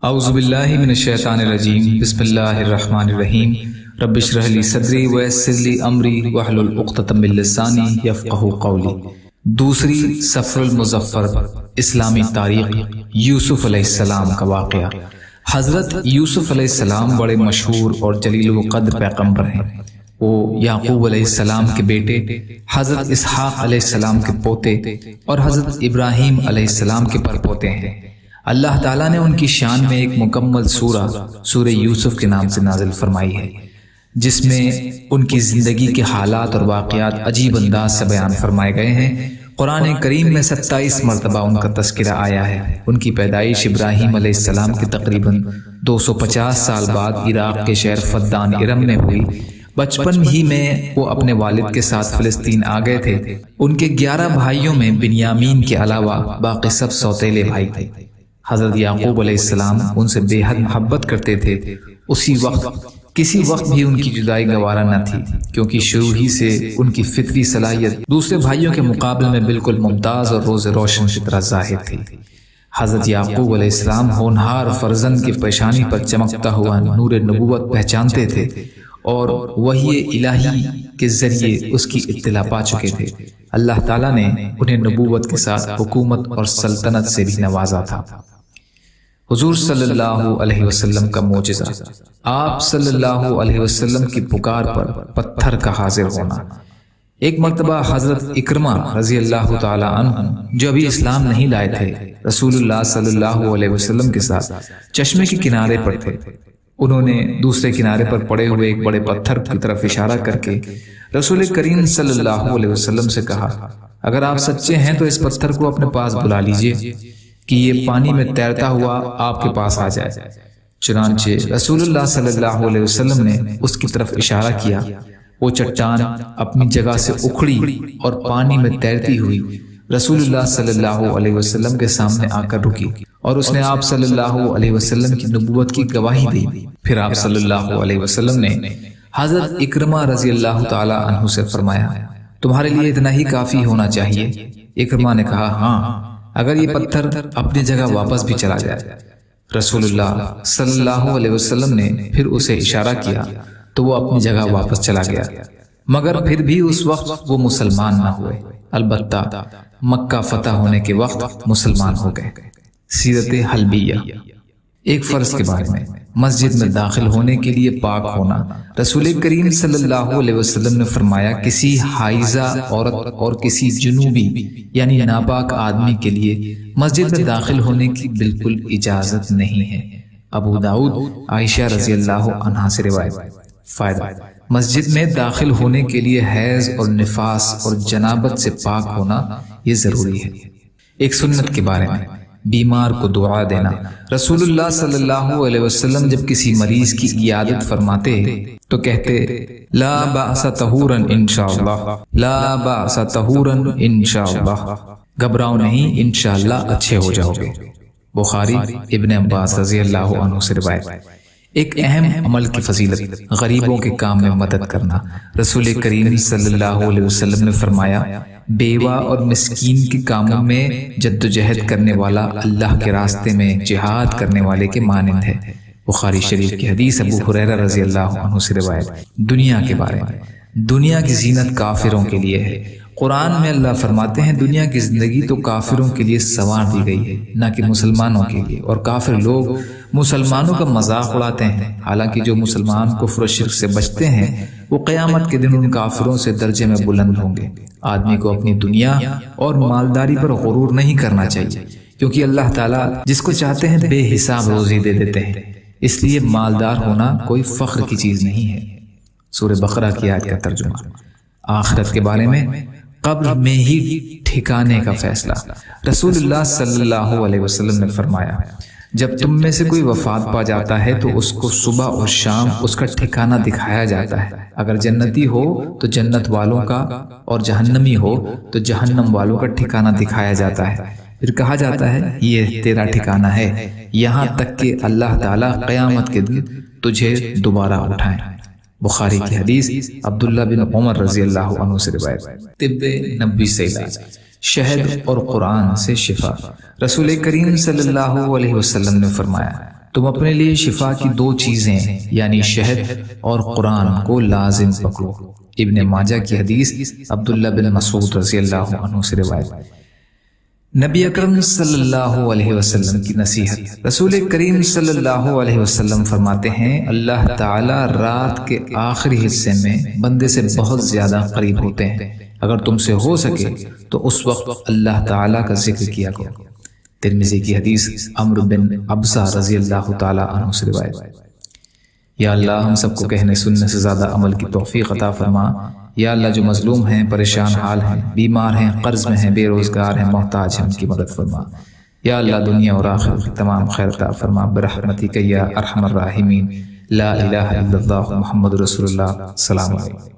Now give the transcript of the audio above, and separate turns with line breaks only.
اعوذ باللہ من الشیطان الرجیم بسم اللہ الرحمن الرحیم رب اشرح لی صدری ویسر لی امری واحلل عقدۃ من لسانی یفقہوا قولی۔ دوسری سفر المظفر، اسلامی تاریخ، یوسف علیہ السلام کا واقعہ۔ حضرت یوسف علیہ السلام بڑے مشہور اور جلیل القدر پیغمبر ہیں۔ وہ یعقوب علیہ السلام کے بیٹے، حضرت اسحاق علیہ السلام کے پوتے اور حضرت ابراہیم علیہ السلام کے پرپوتے ہیں۔ اللہ تعالیٰ نے ان کی شان میں ایک مکمل سورہ یوسف کے نام سے نازل فرمائی ہے، جس میں ان کی زندگی کے حالات اور واقعات عجیب انداز سے بیان فرمائے گئے ہیں۔ قرآن کریم میں 27 مرتبہ ان کا تذکرہ آیا ہے۔ ان کی پیدائش ابراہیم علیہ السلام کے تقریباً 250 سال بعد عراق کے شہر فدان ارم میں ہوئی۔ بچپن ہی میں وہ اپنے والد کے ساتھ فلسطین آ گئے تھے۔ ان کے 11 بھائیوں میں بنیامین کے علاوہ باقی سب سوتیلے بھائی تھے۔ حضرت یعقوب علیہ السلام ان سے بے حد محبت کرتے تھے۔ اسی وقت کسی وقت بھی ان کی جدائی گوارا نہ تھی، کیونکہ شروع ہی سے ان کی فطری صلاحیت دوسرے بھائیوں کے مقابلے میں بالکل ممتاز اور روز روشن کی طرح ظاہر تھی۔ حضرت یعقوب علیہ السلام ہونہار فرزند کی پیشانی پر چمکتا ہوا نور نبوت پہچانتے تھے اور وحی الہی کے ذریعے اس کی اطلاع پا چکے تھے۔ اللہ تعالیٰ نے انہیں نبوت کے ساتھ حکومت اور سلطنت سے بھی نوازا تھا۔ حضور صلی اللہ علیہ وسلم کا معجزہ، آپ صلی اللہ علیہ وسلم کی پکار پر پتھر کا حاضر ہونا۔ ایک مرتبہ حضرت اکرمہ رضی اللہ تعالی عنہ، جو ابھی اسلام نہیں لائے تھے، رسول اللہ صلی اللہ علیہ وسلم کے ساتھ چشمے کے کنارے پر تھے۔ انہوں نے دوسرے کنارے پر پڑے ہوئے ایک بڑے پتھر کی طرف اشارہ کر کے رسول کریم صلی اللہ علیہ وسلم سے کہا، اگر آپ سچے ہیں تو اس پتھر کو اپنے پاس بلا لیجئے کہ یہ پانی میں تیرتا ہوا آپ کے پاس آ جائے۔ چنانچہ رسول اللہ صلی اللہ علیہ وسلم نے اس کی طرف اشارہ کیا۔ وہ چٹان اپنی جگہ سے اکھڑی اور پانی میں تیرتی ہوئی رسول اللہ صلی اللہ علیہ وسلم کے سامنے آ کر رکی، اور اس نے آپ صلی اللہ علیہ وسلم کی نبوت کی گواہی دی۔ پھر آپ صلی اللہ علیہ وسلم نے حضرت اکرمہ رضی اللہ تعالی عنہ سے فرمایا، تمہارے لیے اتنا ہی کافی ہونا چاہیے۔ اکرمہ نے کہا، ہاں، اگر یہ پتھر اپنی جگہ واپس بھی چلا جائے۔ رسول اللہ صلی اللہ علیہ وسلم نے پھر اسے اشارہ کیا تو وہ اپنی جگہ واپس چلا گیا، مگر پھر بھی اس وقت وہ مسلمان نہ ہوئے، البتہ مکہ فتح ہونے کے وقت مسلمان ہو گئے۔ سیرت حلبیہ، ایک فرض کے بارے میں، مسجد میں داخل ہونے کے لیے پاک ہونا۔ رسول کریم صلی اللہ علیہ وسلم نے فرمایا، کسی حائضہ عورت اور کسی جنوبی یعنی ناپاک آدمی کے لیے مسجد میں داخل ہونے کی بالکل اجازت نہیں ہے۔ ابو داؤد عائشہ رضی اللہ عنہا سے روایت۔ فائدہ، مسجد میں داخل ہونے کے لیے حیض اور نفاس اور جنابت سے پاک ہونا یہ ضروری ہے۔ ایک سنت کے بارے میں، بیمار کو دعا دینا۔ رسول اللہ صلی اللہ علیہ وسلم جب کسی مریض کی عیادت فرماتے تو کہتے، لا بأس طہورا انشاءاللہ، لا بأس طہورا انشاءاللہ، گھبراؤ نہیں، انشاءاللہ اچھے ہو جاؤ گے۔ بخاری ابن عباس رضی اللہ عنہ سے روایت۔ ایک اہم عمل کی فضیلت، غریبوں کے کام میں مدد کرنا۔ رسول کریم صلی اللہ علیہ وسلم نے فرمایا، بیوہ اور مسکین کے کاموں میں جدوجہد کرنے والا اللہ کے راستے میں جہاد کرنے والے کے مانند ہے۔ بخاری شریف کی حدیث، ابو ہریرہ رضی اللہ عنہ سے روایت۔ دنیا کے بارے میں، دنیا کی زینت کافروں کے لیے ہے۔ قرآن میں اللہ فرماتے ہیں، دنیا کی زندگی تو کافروں کے لیے سنوار دی گئی ہے، نہ کہ مسلمانوں کے لیے، اور کافر لوگ مسلمانوں کا مذاق اڑاتے ہیں۔ حالانکہ جو مسلمان کفر و شرک سے بچتے ہیں وہ قیامت کے دن ان کافروں سے درجے میں بلند ہوں گے۔ آدمی کو اپنی دنیا اور مالداری پر غرور نہیں کرنا چاہیے، کیونکہ اللہ تعالیٰ جس کو چاہتے ہیں بے حساب روزی دے دیتے ہیں، اس لیے مالدار ہونا کوئی فخر کی چیز نہیں ہے۔ سورہ بقرہ کی آیت کا ترجمہ۔ آخرت کے بارے میں، قبر میں ہی ٹھکانے کا فیصلہ۔ رسول اللہ صلی اللہ علیہ وسلم نے فرمایا، جب تم میں سے کوئی وفات پا جاتا ہے تو اس کو صبح اور شام اس کا ٹھکانہ دکھایا جاتا ہے۔ اگر جنتی ہو تو جنت والوں کا، اور جہنمی ہو تو جہنم والوں کا ٹھکانہ دکھایا جاتا ہے۔ پھر کہا جاتا ہے، یہ تیرا ٹھکانہ ہے، یہاں تک کہ اللہ تعالیٰ قیامت کے دن تجھے دوبارہ اٹھائیں۔ بخاری کی حدیث، عبداللہ بن عمر رضی اللہ عنہ سے روایت۔ طب نبوی سے علاج، شہد اور قرآن سے شفا۔ رسول کریم صلی اللہ علیہ وسلم نے فرمایا، تم اپنے لیے شفا کی دو چیزیں یعنی شہد اور قرآن کو لازم پکڑو۔ ابن ماجہ کی حدیث عبداللہ بن مسعود رضی اللہ عنہ سے روایت۔ نبی اکرم صلی اللہ علیہ وسلم کی نصیحت۔ رسول کریم صلی اللہ علیہ وسلم فرماتے ہیں اللہ تعالی رات کے آخری حصے میں بندے سے بہت زیادہ قریب ہوتے ہیں، اگر تم سے ہو سکے تو اس وقت اللہ تعالی کا ذکر کیا کرو۔ ترمذی کی حدیث عمرو بن ابزہ رضی اللہ تعالی عنہ سے روایت۔ یا اللہ ہم سب کو کہنے سننے سے زیادہ عمل کی توفیق عطا فرما۔ یا اللہ جو مظلوم ہیں، پریشان حال ہیں، بیمار ہیں، قرض میں ہیں، بے روزگار ہیں، محتاج ہیں، ان کی مدد فرما۔ یا اللہ دنیا اور آخرت کی تمام خیر عطا فرما برحمتک یا ارحم الراحمین۔ لا الہ الا اللہ محمد رسول اللہ۔ السلام علیکم۔